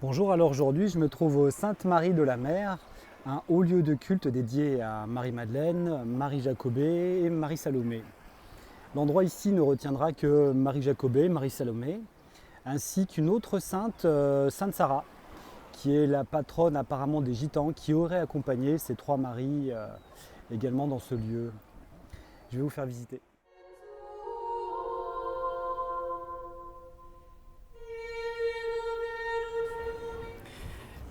Bonjour, alors aujourd'hui je me trouve au Sainte-Marie de la Mer, un haut lieu de culte dédié à Marie-Madeleine, Marie-Jacobée et Marie-Salomé. L'endroit ici ne retiendra que Marie-Jacobée, Marie-Salomé, ainsi qu'une autre sainte, Sainte Sarah, qui est la patronne apparemment des Gitans, qui aurait accompagné ces trois Maries également dans ce lieu. Je vais vous faire visiter.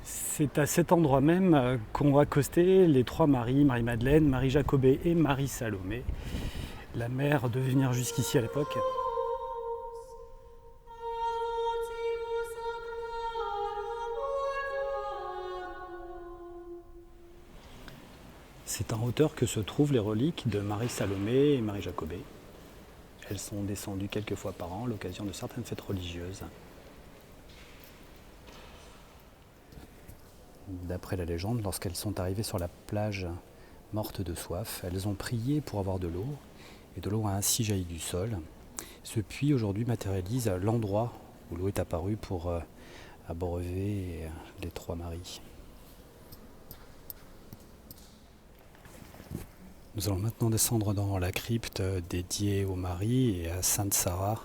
C'est à cet endroit même qu'ont accosté les trois Maries, Marie-Madeleine, Marie-Jacobée et Marie-Salomé. La mère devait venir jusqu'ici à l'époque. C'est en hauteur que se trouvent les reliques de Marie-Salomé et Marie-Jacobée. Elles sont descendues quelques fois par an à l'occasion de certaines fêtes religieuses. D'après la légende, lorsqu'elles sont arrivées sur la plage mortes de soif, elles ont prié pour avoir de l'eau, et de l'eau a ainsi jailli du sol. Ce puits aujourd'hui matérialise l'endroit où l'eau est apparue pour abreuver les trois Maries. Nous allons maintenant descendre dans la crypte dédiée aux Maries et à Sainte Sarah,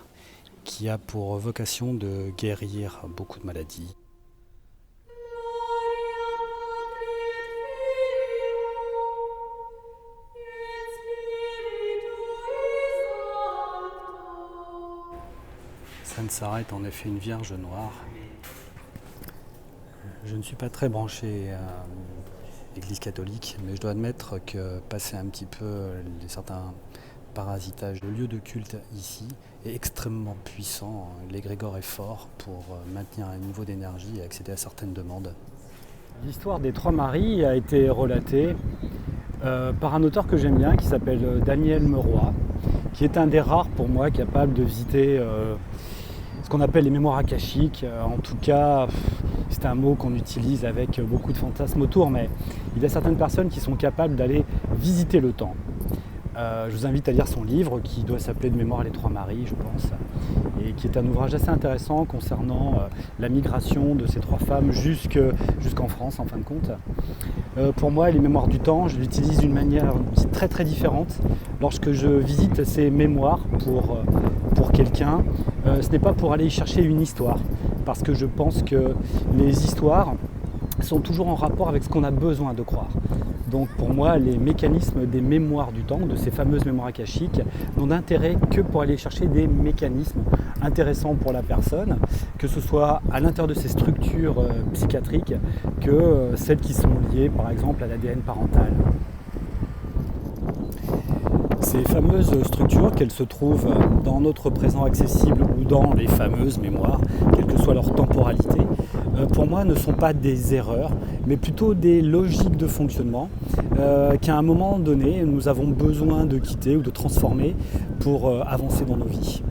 qui a pour vocation de guérir beaucoup de maladies. Sainte Sarah est en effet une vierge noire. Je ne suis pas très branché à l'Église catholique, mais je dois admettre que passer un petit peu certains parasitages, le lieu de culte ici est extrêmement puissant. L'égrégore est fort pour maintenir un niveau d'énergie et accéder à certaines demandes. L'histoire des trois Maries a été relatée par un auteur que j'aime bien qui s'appelle Daniel Meroy, qui est un des rares pour moi capables de visiter ce qu'on appelle les mémoires akashiques. En tout cas, c'est un mot qu'on utilise avec beaucoup de fantasmes autour, mais il y a certaines personnes qui sont capables d'aller visiter le temps. Je vous invite à lire son livre qui doit s'appeler De mémoire les trois Maries, je pense, et qui est un ouvrage assez intéressant concernant la migration de ces trois femmes jusqu'en France en fin de compte. Pour moi, les mémoires du temps, je l'utilise d'une manière très très différente. Lorsque je visite ces mémoires pour quelqu'un, ce n'est pas pour aller chercher une histoire, parce que je pense que les histoires sont toujours en rapport avec ce qu'on a besoin de croire. Donc pour moi, les mécanismes des mémoires du temps, de ces fameuses mémoires akashiques, n'ont d'intérêt que pour aller chercher des mécanismes intéressants pour la personne, que ce soit à l'intérieur de ces structures psychiatriques, que celles qui sont liées par exemple à l'ADN parental. Ces fameuses structures, qu'elles se trouvent dans notre présent accessible ou dans les fameuses mémoires, quelle que soit leur temporalité, pour moi ne sont pas des erreurs, mais plutôt des logiques de fonctionnement qu'à un moment donné, nous avons besoin de quitter ou de transformer pour avancer dans nos vies.